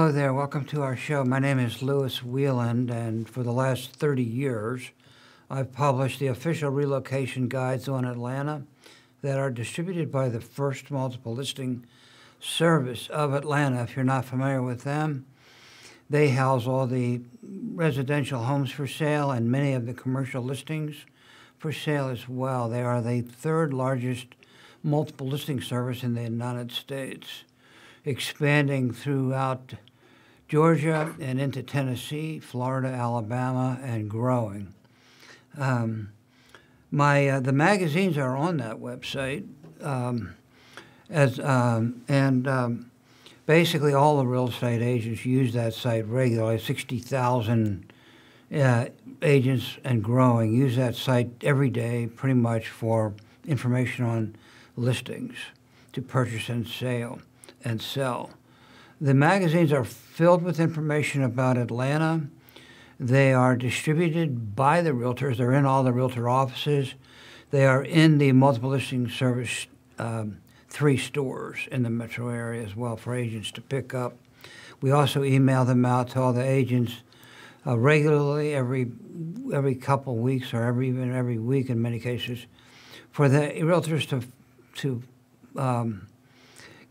Hello there. Welcome to our show. My name is Louis Wieland, and for the last 30 years, I've published the official relocation guides on Atlanta that are distributed by the First Multiple Listing Service of Atlanta. If you're not familiar with them, they house all the residential homes for sale and many of the commercial listings for sale as well. They are the third largest multiple listing service in the United States, expanding throughout Georgia and into Tennessee, Florida, Alabama, and growing. The magazines are on that website, basically all the real estate agents use that site regularly. 60,000 agents and growing use that site every day, pretty much for information on listings to purchase and sell. The magazines are filled with information about Atlanta. They are distributed by the realtors. They're in all the realtor offices. They are in the multiple listing service 3 stores in the metro area as well for agents to pick up. We also email them out to all the agents regularly, every couple weeks or even every week in many cases, for the realtors to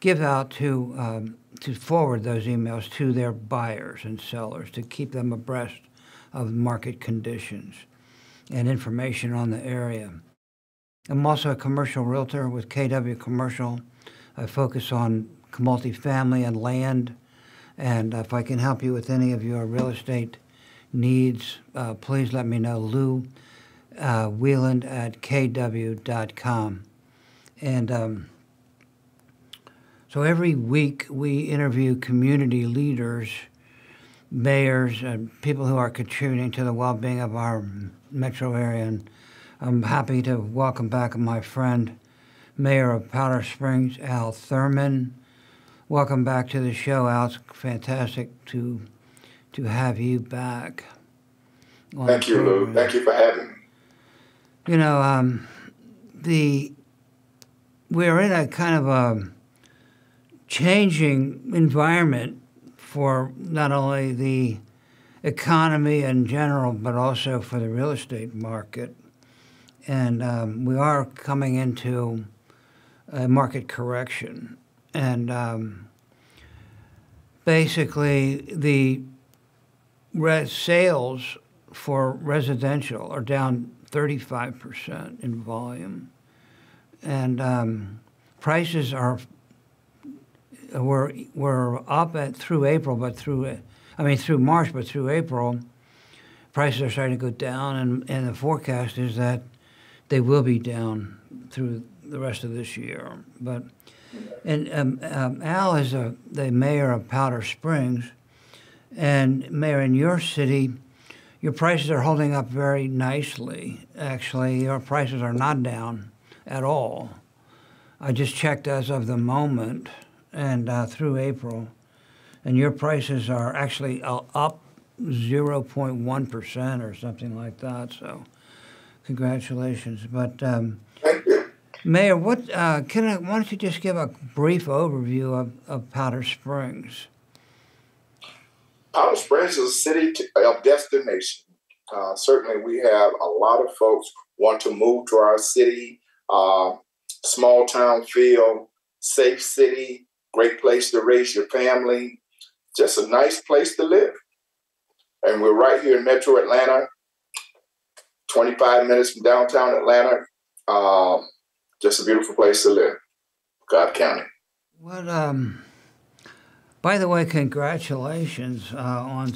give out to forward those emails to their buyers and sellers to keep them abreast of market conditions and information on the area. I'm also a commercial realtor with KW Commercial. I focus on multifamily and land, and if I can help you with any of your real estate needs, please let me know. Lou Wieland at kw.com. And so every week we interview community leaders, mayors, and people who are contributing to the well-being of our metro area. And I'm happy to welcome back my friend, Mayor of Powder Springs, Al Thurman. Welcome back to the show, Al. It's fantastic to have you back. Thank you, Lou. Thank you for having me. You know, we're in a kind of a changing environment for not only the economy in general, but also for the real estate market. And we are coming into a market correction. And basically, the sales for residential are down 35% in volume. And prices were up through April, but through March, but through April, prices are starting to go down, and the forecast is that they will be down through the rest of this year. But Al is the mayor of Powder Springs, and mayor, in your city, your prices are holding up very nicely. Actually, your prices are not down at all. I just checked as of the moment, and through April, and your prices are actually up 0.1% or something like that. So, congratulations. But Thank you. Mayor, why don't you just give a brief overview of Powder Springs? Powder Springs is a city of destination. Certainly, we have a lot of folks want to move to our city. Small town feel, safe city, great place to raise your family, just a nice place to live. And we're right here in Metro Atlanta, 25 minutes from downtown Atlanta. Just a beautiful place to live, Cobb County. What? By the way, congratulations on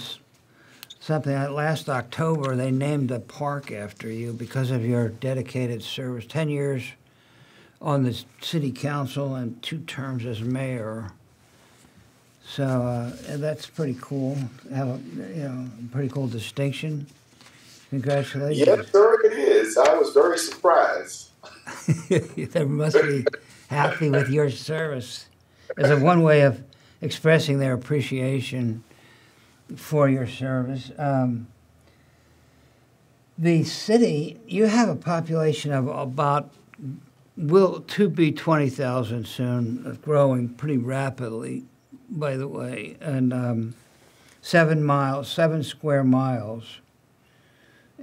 something. Last October, they named a park after you because of your dedicated service. 10 years on the city council and 2 terms as mayor. So that's pretty cool. Have a pretty cool distinction. Congratulations. Yes, sir, it is. I was very surprised. They must be happy with your service. As a one way of expressing their appreciation for your service. The city, you have a population of about, to be 20,000 soon, growing pretty rapidly. by the way, and 7 square miles,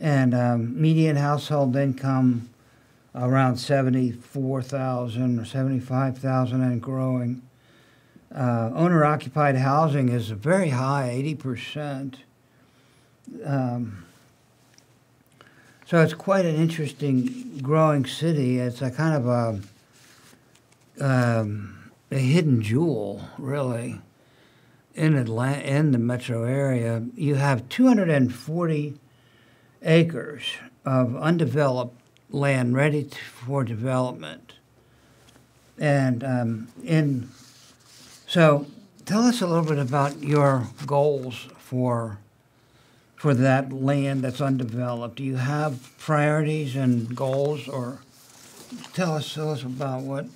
and median household income around 74,000 or 75,000 and growing. Owner-occupied housing is very high, 80%. So it's quite an interesting growing city. It's a kind of a hidden jewel, really, in the metro area. You have 240 acres of undeveloped land ready for development. And so tell us a little bit about your goals for that land that's undeveloped. Do you have priorities and goals, or tell us about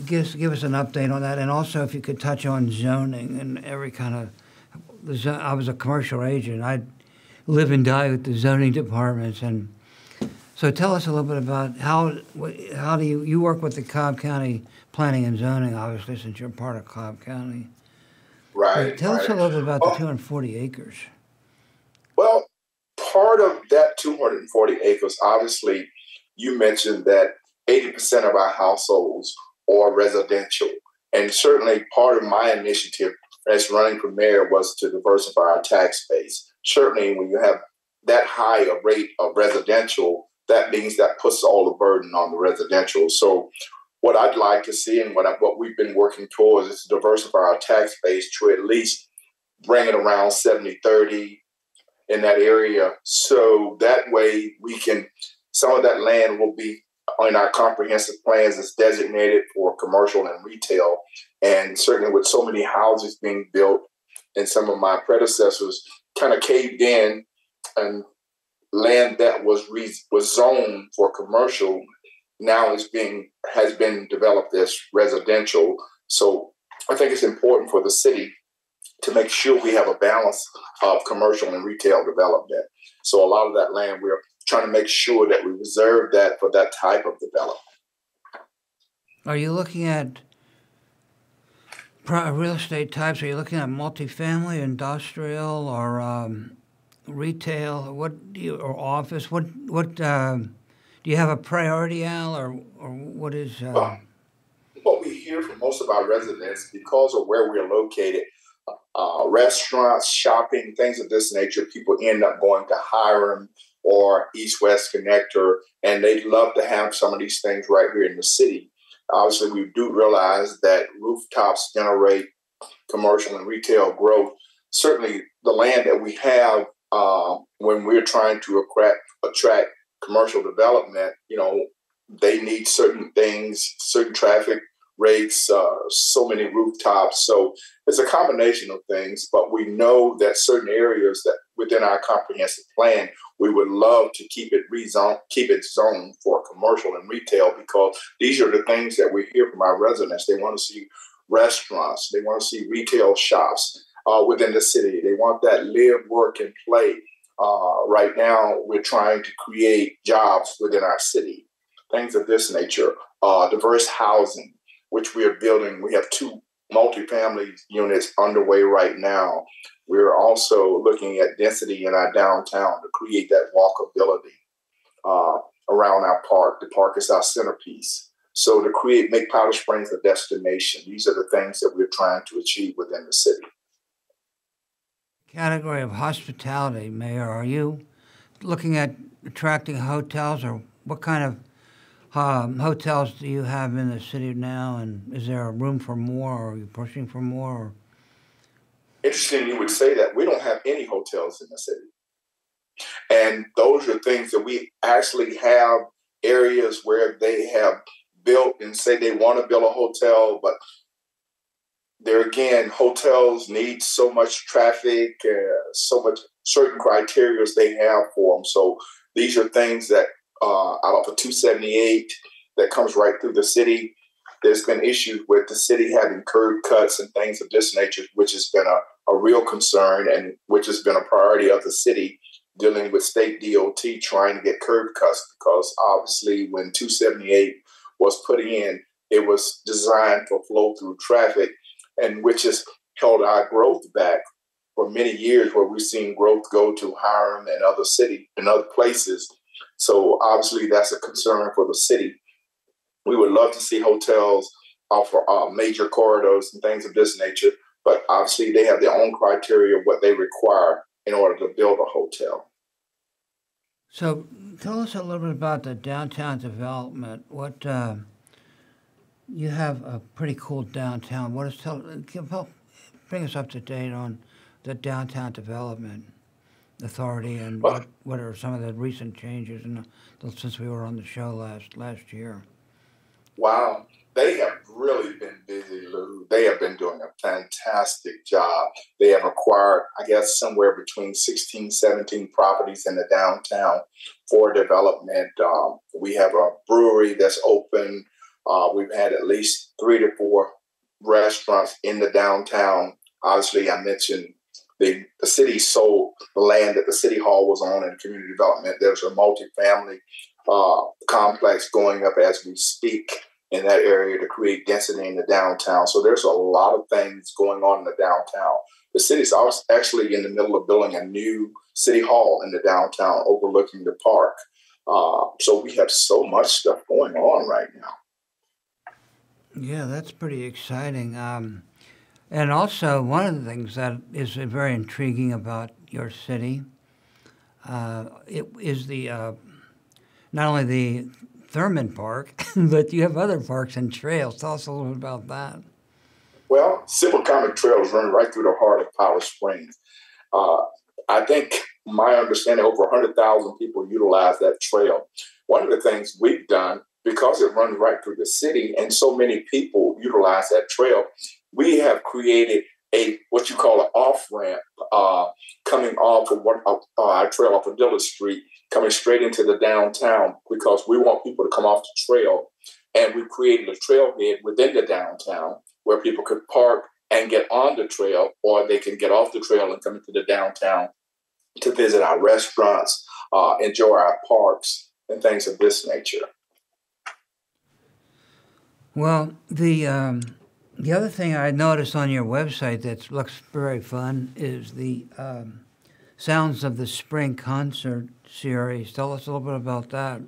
give us an update on that, and also if you could touch on zoning and every kind of. I was a commercial agent. I live and die with the zoning departments, and so tell us a little bit about how do you work with the Cobb County Planning and Zoning, obviously, since you're part of Cobb County. Right. But tell us a little bit about the 240 acres. Well, part of that 240 acres, obviously, you mentioned that 80% of our households are residential. And certainly part of my initiative as running for mayor was to diversify our tax base. Certainly when you have that high a rate of residential, that means that puts all the burden on the residential. So what I'd like to see and what we've been working towards is to diversify our tax base to at least bring it around 70-30 in that area. So that way some of that land will be in our comprehensive plans as designated for commercial and retail. And certainly with so many houses being built and some of my predecessors kind of caved in, and land that was zoned for commercial now has been developed as residential. So I think it's important for the city to make sure we have a balance of commercial and retail development. So a lot of that land, we're trying to make sure that we reserve that for that type of development. Are you looking at real estate types? Are you looking at multifamily, industrial, or retail? Or office? Do you have a priority, Al, or what is? What we hear from most of our residents, because of where we're located, restaurants, shopping, things of this nature, people end up going to Hiram or East-West Connector, and they'd love to have some of these things right here in the city. Obviously, we do realize that rooftops generate commercial and retail growth. Certainly, the land that we have when we're trying to attract commercial development, they need certain things, certain traffic rates, so many rooftops. So it's a combination of things, but we know that certain areas that within our comprehensive plan, we would love to keep it zoned for commercial and retail, because these are the things that we hear from our residents. They want to see restaurants, they want to see retail shops within the city. They want that live, work, and play. Right now, we're trying to create jobs within our city, things of this nature, diverse housing, which we are building. We have 2 multifamily units underway right now. We're also looking at density in our downtown to create that walkability around our park. The park is our centerpiece. So to make Powder Springs a destination, these are the things that we're trying to achieve within the city. Category of hospitality, Mayor, are you looking at attracting hotels, or what kind of hotels do you have in the city now, and is there a room for more, or are you pushing for more? Or? Interesting you would say that. We don't have any hotels in the city. And those are things that we actually have areas where they have built and say they want to build a hotel, but there again, hotels need so much traffic, so much certain criteria they have for them. So these are things that out of a 278 that comes right through the city, there's been issues with the city having curb cuts and things of this nature, which has been a real concern, and which has been a priority of the city, dealing with state DOT trying to get curb cuts, because obviously when 278 was put in, It was designed for flow through traffic, and which has held our growth back for many years, where we've seen growth go to Hiram and other city and other places. So obviously that's a concern for the city. We would love to see hotels offer major corridors and things of this nature, but obviously they have their own criteria of what they require in order to build a hotel. So tell us a little bit about the downtown development. What you have a pretty cool downtown. What is help bring us up to date on the Downtown Development Authority and Well, what are some of the recent changes since we were on the show last year? wow, they have really been busy, Lou. They have been doing a fantastic job. They have acquired, I guess, somewhere between 16, 17 properties in the downtown for development. We have a brewery that's open. We've had at least 3 to 4 restaurants in the downtown. Obviously, I mentioned the city sold the land that the city hall was on in community development. There's a multifamily complex going up as we speak in that area to create density in the downtown. So there's a lot of things going on in the downtown. The city's actually in the middle of building a new city hall in the downtown overlooking the park. So we have so much stuff going on right now. Yeah, that's pretty exciting. And also, one of the things that is very intriguing about your city, it is the not only the Thurman Park, but you have other parks and trails. Tell us a little bit about that. Well, Silver Comic Trails run right through the heart of Powder Springs. I think my understanding, over 100,000 people utilize that trail. One of the things we've done, because it runs right through the city and so many people utilize that trail, we have created what you call an off ramp coming off of our trail off of Dillard Street, coming straight into the downtown, because we want people to come off the trail. And we created a trailhead within the downtown where people could park and get on the trail, or they can get off the trail and come into the downtown to visit our restaurants, enjoy our parks, and things of this nature. Well, the other thing I noticed on your website that looks very fun is the Sounds of the Spring concert series. Tell us a little bit about that.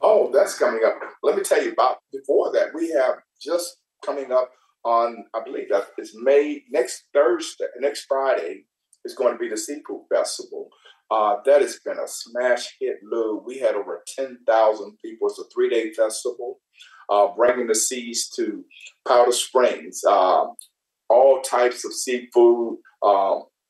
Oh, that's coming up. Let me tell you about before that. We have just coming up on, I believe that it's May, next Friday is going to be the Seafood Festival. That has been a smash hit, Lou. We had over 10,000 people. It's a 3-day festival, bringing the seas to Powder Springs. All types of seafood.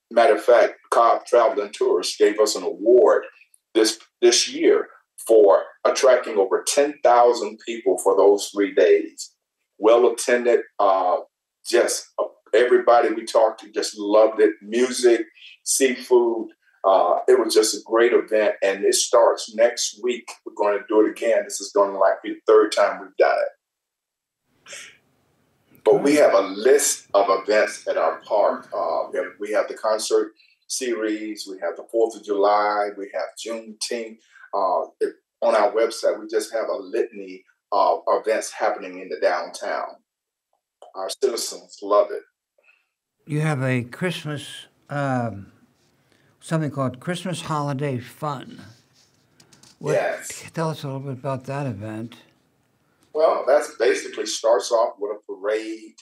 Matter of fact, Cobb Travel and Tours gave us an award this year for attracting over 10,000 people for those 3 days. Well attended. Just everybody we talked to just loved it. Music, seafood. It was just a great event, and it starts next week. We're going to do it again. This is going to be the 3rd time we've done it. But we have a list of events at our park. We have the concert series. We have the 4th of July. We have Juneteenth. On our website, we just have a litany of events happening in the downtown. Our citizens love it. You have a Christmas, something called Christmas Holiday Fun. Yes. Tell us a little bit about that event. Well, that's basically starts off with a parade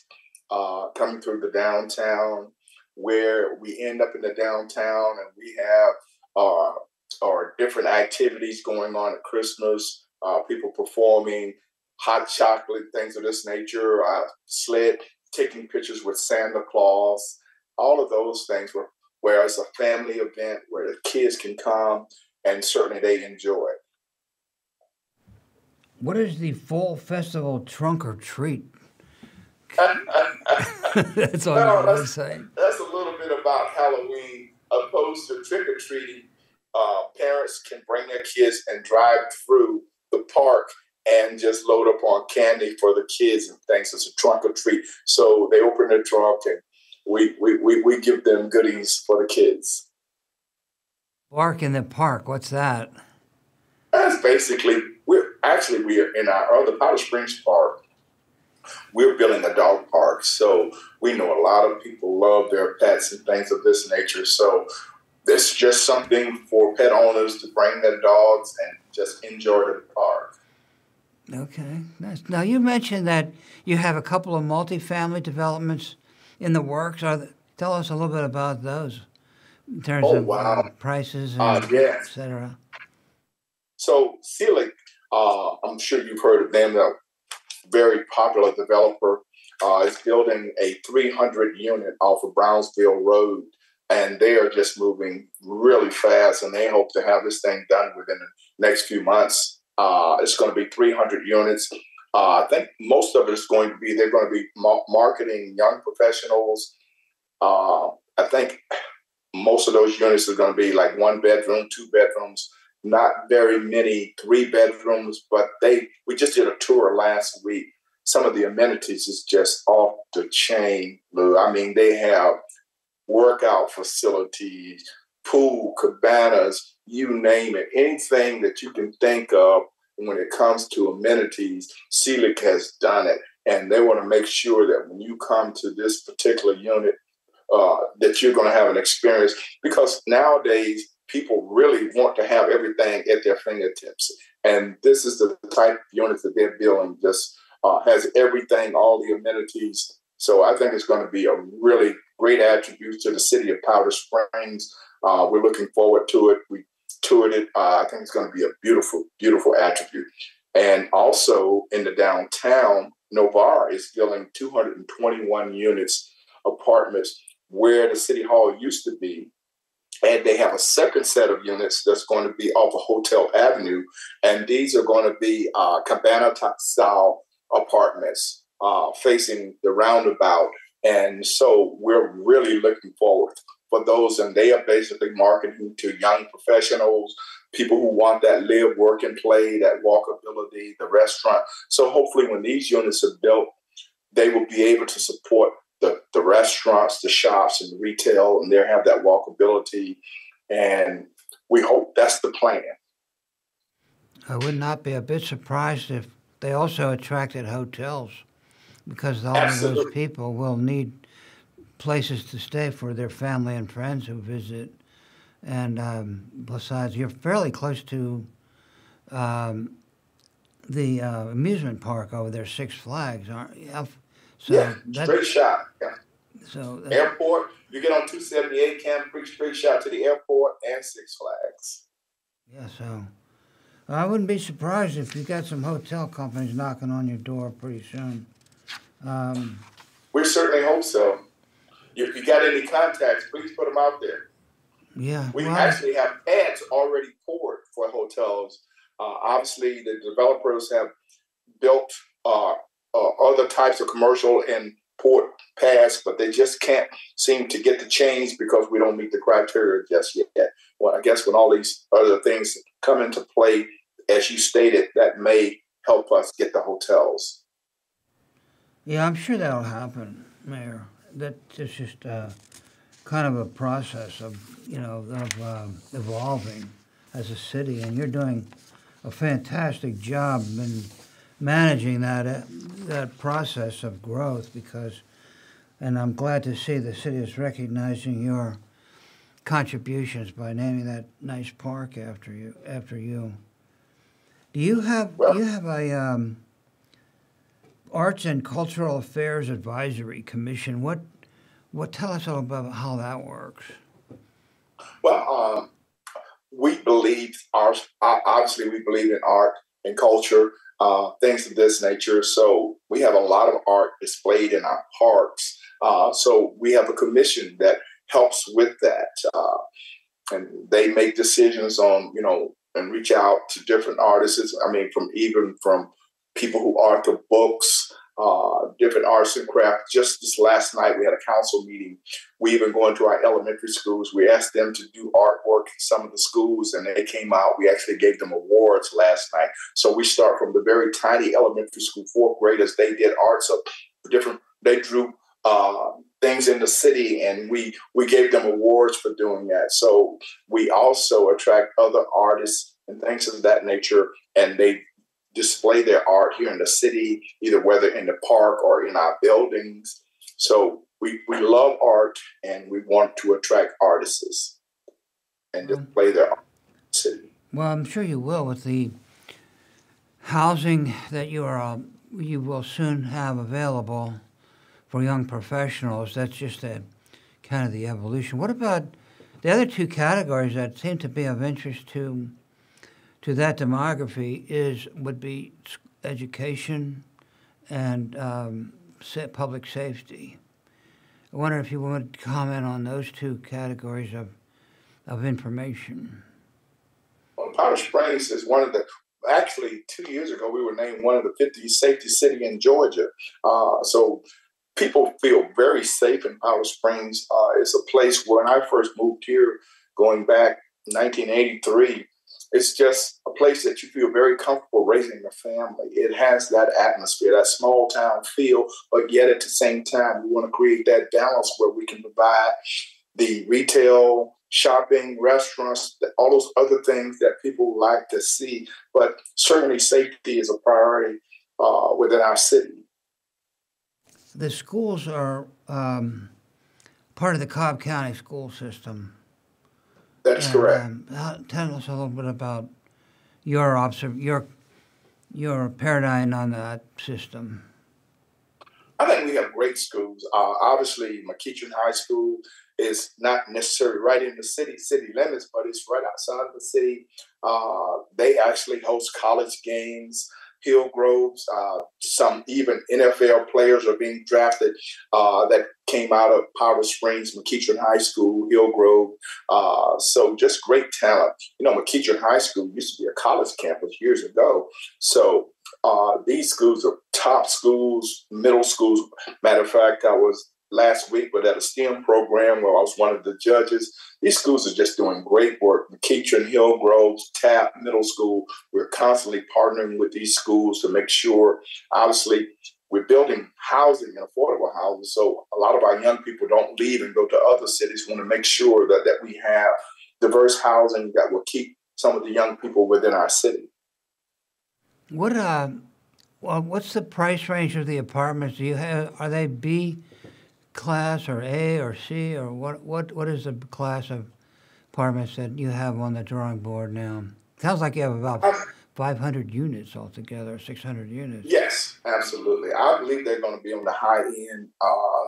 coming through the downtown, where we end up in the downtown and we have our different activities going on at Christmas. People performing hot chocolate, things of this nature, sled, taking pictures with Santa Claus, all of those things where it's a family event where the kids can come and certainly they enjoy it. What is the fall festival trunk or treat? That's on your website. That's a little bit about Halloween. Opposed to trick or treating, parents can bring their kids and drive through the park and just load up on candy for the kids and things. It's a trunk or treat. So they open their trunk and we give them goodies for the kids. Bark in the Park, what's that? That's basically, we are in our other Powder Springs Park. We're building a dog park. So we know a lot of people love their pets and things of this nature. So this is just something for pet owners to bring their dogs and just enjoy the park. Okay, nice. Now, you mentioned that you have a couple of multifamily developments in the works. Tell us a little bit about those in terms Oh, of wow. prices and et Yes. cetera. So Selig, I'm sure you've heard of them. They're a very popular developer. Is building a 300 unit off of Brownsville Road, and they are just moving really fast, and they hope to have this thing done within the next few months. It's going to be 300 units. I think most of it is going to be, they're going to be marketing young professionals. I think most of those units are going to be like 1 bedroom, 2 bedrooms, not very many 3 bedrooms, but we just did a tour last week. Some of the amenities is just off the chain, Lou. I mean, they have workout facilities, pool, cabanas, you name it. Anything that you can think of when it comes to amenities, Selig has done it. And they want to make sure that when you come to this particular unit, that you're going to have an experience, because nowadays people really want to have everything at their fingertips. And this is the type of units that they're building, just has everything, all the amenities. So I think it's going to be a really great attribute to the city of Powder Springs. We're looking forward to it. We toured it. I think it's going to be a beautiful, beautiful attribute. And also in the downtown, Novar is building 221 units, apartments, where the city hall used to be. And they have a second set of units that's going to be off of Hotel Avenue. And these are going to be cabana-style apartments facing the roundabout. And so we're really looking forward for those. And they are basically marketing to young professionals, people who want that live, work, and play, that walkability, the restaurant. So hopefully when these units are built, they will be able to support the restaurants, the shops, and the retail, and they'll have that walkability. And we hope that's the plan. I would not be a bit surprised if they also attracted hotels, because all Absolutely. of those people will need places to stay for their family and friends who visit. And besides, you're fairly close to the amusement park over there, Six Flags, aren't you? So Yeah, straight shot. Yeah. So airport, you get on 278 Camp Creek, straight shot to the airport and Six Flags. Yeah, so I wouldn't be surprised if you got some hotel companies knocking on your door pretty soon. We certainly hope so. If you got any contacts, please put them out there. Yeah, we actually have ads already poured for hotels. Obviously, the developers have built other types of commercial and port pads, but they just can't seem to get the change because we don't meet the criteria just yet. Well, I guess when all these other things come into play, as you stated, that may help us get the hotels. Yeah, I'm sure that'll happen, Mayor. That's just kind of a process of evolving as a city, and you're doing a fantastic job in managing that process of growth, and I'm glad to see the city is recognizing your contributions by naming that nice park after you. Do you have a Arts and Cultural Affairs Advisory Commission? What tell us all about how that works? Well, we believe obviously we believe in art and culture, things of this nature. So we have a lot of art displayed in our parks. So we have a commission that helps with that. And they make decisions on, and reach out to different artists. I mean, from people who author books, different arts and crafts. Just this last night, we had a council meeting. We even go into our elementary schools. We asked them to do artwork in some of the schools, and they came out. We actually gave them awards last night. So we start from the very tiny elementary school, 4th graders. They did arts of different. They drew things in the city, and we gave them awards for doing that. So we also attract other artists and things of that nature, and they display their art here in the city, either whether in the park or in our buildings. So we love art, and we want to attract artists and display their art in the city. Well, I'm sure you will with the housing that you will soon have available for young professionals. That's just a kind of the evolution. What about the other two categories that seem to be of interest to that demography would be education and public safety. I wonder if you would comment on those two categories of information. Well, Powder Springs is one of the, actually 2 years ago, we were named one of the 50 safest city in Georgia. So people feel very safe in Powder Springs. It's a place where when I first moved here, going back 1983, it's just a place that you feel very comfortable raising a family. It has that atmosphere, that small town feel, but yet at the same time, we want to create that balance where we can provide the retail, shopping, restaurants, all those other things that people like to see. But certainly safety is a priority within our city. The schools are part of the Cobb County school system. That's correct. Tell us a little bit about your paradigm on that system. I think we have great schools. Obviously, McEachern High School is not necessarily right in the city limits, but it's right outside of the city. They actually host college games. Hillgroves, some even NFL players are being drafted that came out of Powder Springs, McEachern High School, Hillgrove. So just great talent. You know, McEachern High School used to be a college campus years ago. So these schools are top schools, middle schools. Matter of fact, I was last week but at a STEM program where I was one of the judges. These schools are just doing great work. McEachern, Hillgroves, TAP Middle School. We're constantly partnering with these schools to make sure, obviously, we're building housing and affordable housing. So a lot of our young people don't leave and go to other cities. We want to make sure that we have diverse housing that will keep some of the young people within our city. What's the price range of the apartments? Are they B class or A or C, or what is the class of apartments that you have on the drawing board now? Sounds like you have about 500 units altogether, 600 units. Yes, absolutely. I believe they're going to be on the high end,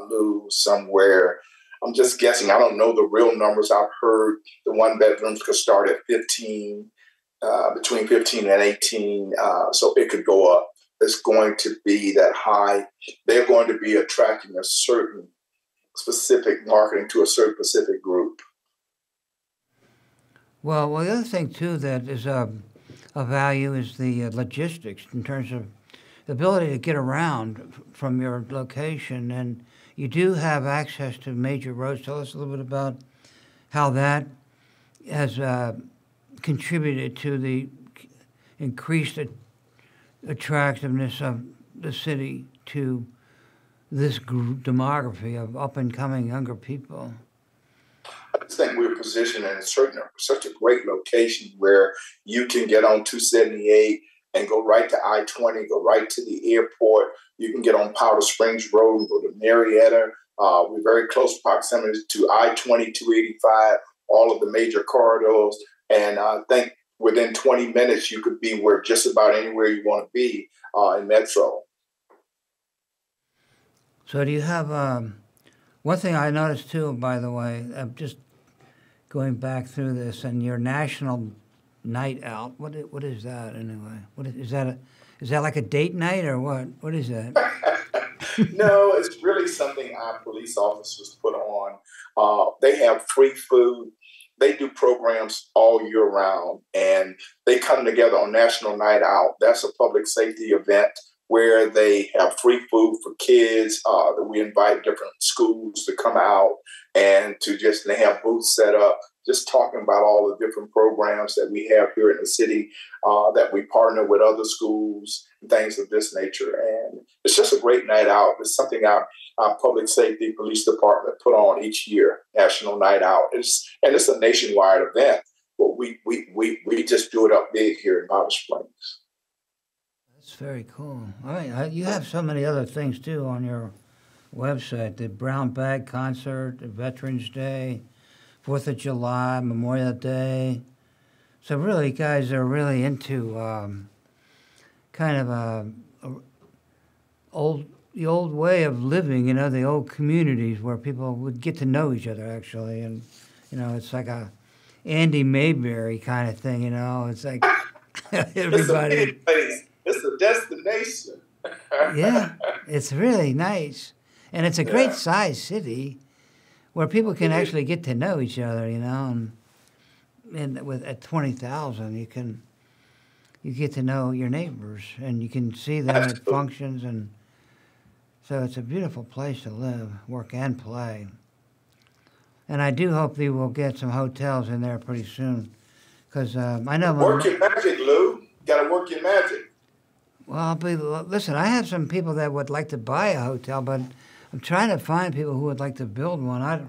Lou, somewhere. I'm just guessing. I don't know the real numbers. I've heard the one bedrooms could start at 15, between 15 and 18, so it could go up. It's going to be that high. They're going to be attracting a certain specific marketing to a certain specific group. Well, the other thing too that is of value is the logistics in terms of the ability to get around from your location, and you do have access to major roads. Tell us a little bit about how that has contributed to the increased attractiveness of the city to this demography of up-and-coming younger people. I just think we're positioned in such a great location where you can get on 278 and go right to I-20, go right to the airport. You can get on Powder Springs Road and go to Marietta. We're very close proximity to I-20, 285, all of the major corridors. And I think within 20 minutes, you could be where just about anywhere you want to be in Metro. So do you have, one thing I noticed too, by the way, I'm just going back through this, and your national night out, what is that anyway? Is that like a date night or what? What is that? No, it's really something our police officers put on. They have free food. They do programs all year round, and they come together on National Night Out. That's a public safety event where they have free food for kids. That we invite different schools to come out and they have booths set up, just talking about all the different programs that we have here in the city, that we partner with other schools and things of this nature. And it's just a great night out. It's something our public safety police department put on each year, National Night Out. It's a nationwide event, but we just do it up big here in Powder Springs. It's very cool. I mean, you have so many other things too on your website: the Brown Bag Concert, Veterans Day, 4th of July, Memorial Day. So really, guys are really into kind of the old way of living. You know, the old communities where people would get to know each other actually, and you know, it's like a Andy Mayberry kind of thing. You know, it's like everybody. It's a big place. It's a destination. Yeah, it's really nice, and it's a great sized city where people can actually get to know each other. You know, and with at 20,000, you get to know your neighbors, and you can see them at functions, and so it's a beautiful place to live, work, and play. And I do hope we will get some hotels in there pretty soon, because I know. Work your magic, Lou. Got to work your magic. Well, listen, I have some people that would like to buy a hotel, but I'm trying to find people who would like to build one. I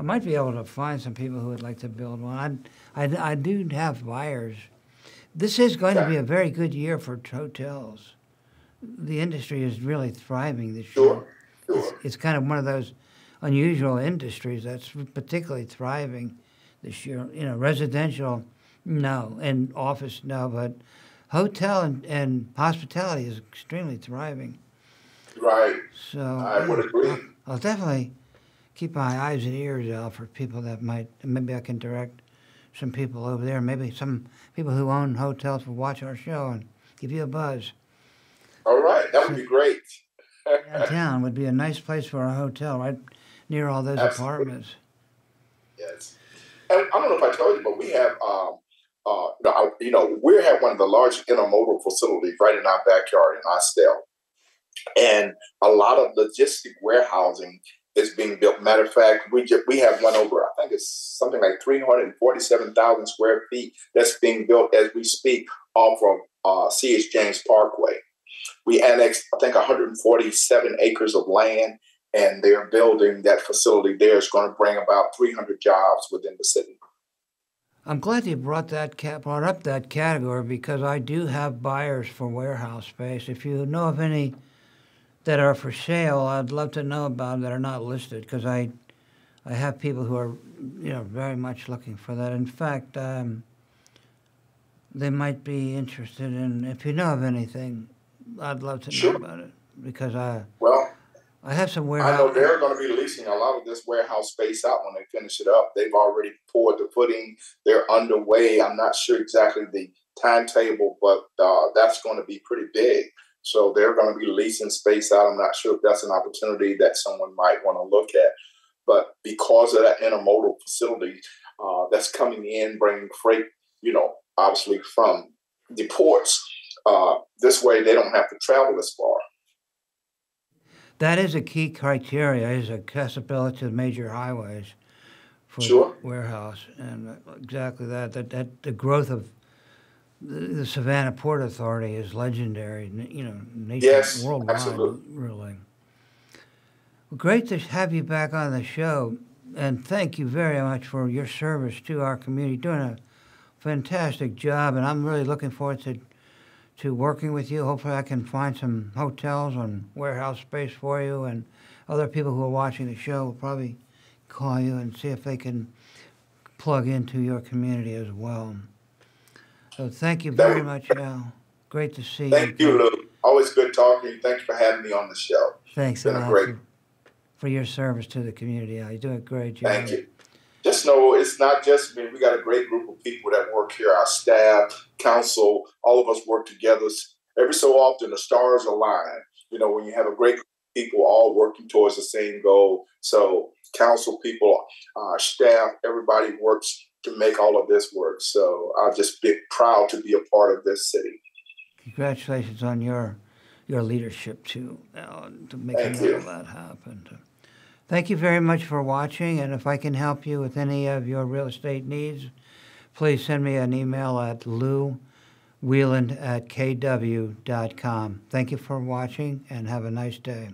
might be able to find some people who would like to build one. I do have buyers. This is going to be a very good year for hotels. The industry is really thriving this year. Sure. It's kind of one of those unusual industries that's particularly thriving this year. You know, residential, no, and office, no, but hotel and hospitality is extremely thriving. Right. So I would agree. I'll definitely keep my eyes and ears out for people that might. Maybe I can direct some people over there. Maybe some people who own hotels will watch our show and give you a buzz. All right, that would be great. Downtown would be a nice place for a hotel, right near all those apartments. Yes. And I don't know if I told you, but we have, we have one of the largest intermodal facilities right in our backyard in Austell. And a lot of logistic warehousing is being built. Matter of fact, we have one over, I think it's something like 347,000 square feet that's being built as we speak off of C.H. James Parkway. We annexed, I think, 147 acres of land, and they're building that facility there. Is going to bring about 300 jobs within the city. I'm glad you brought up that category, because I do have buyers for warehouse space. If you know of any that are for sale, I'd love to know about them that are not listed, because I have people who are, very much looking for that. In fact, they might be interested in. If you know of anything, I'd love to know about it, because I have some warehouse. I know they're going to be leasing a lot of this warehouse space out when they finish it up. They've already poured the footing. They're underway. I'm not sure exactly the timetable, but that's going to be pretty big. So they're going to be leasing space out. I'm not sure if that's an opportunity that someone might want to look at. But because of that intermodal facility that's coming in, bringing freight, obviously from the ports, this way they don't have to travel as far. That is a key criteria, is accessibility to major highways for the warehouse. And exactly that the growth of the Savannah Port Authority is legendary, worldwide, absolutely. Really. Well, great to have you back on the show, and thank you very much for your service to our community. Doing a fantastic job, and I'm really looking forward to working with you. Hopefully I can find some hotels and warehouse space for you, and other people who are watching the show will probably call you and see if they can plug into your community as well. So thank you very much, Al. Great to see you. Thank you, Lou. Always good talking to you. Thank you for having me on the show. Thanks a lot for your service to the community. You do a great job. Thank you. Just know it's not just me. We got a great group of people that work here, our staff, council, all of us work together. Every so often, the stars align. When you have a great group of people all working towards the same goal. So council people, staff, everybody works to make all of this work. So I'll just be proud to be a part of this city. Congratulations on your leadership, too, to making all of that happen. Thank you very much for watching, and if I can help you with any of your real estate needs, please send me an email at louwieland@kw.com. Thank you for watching, and have a nice day.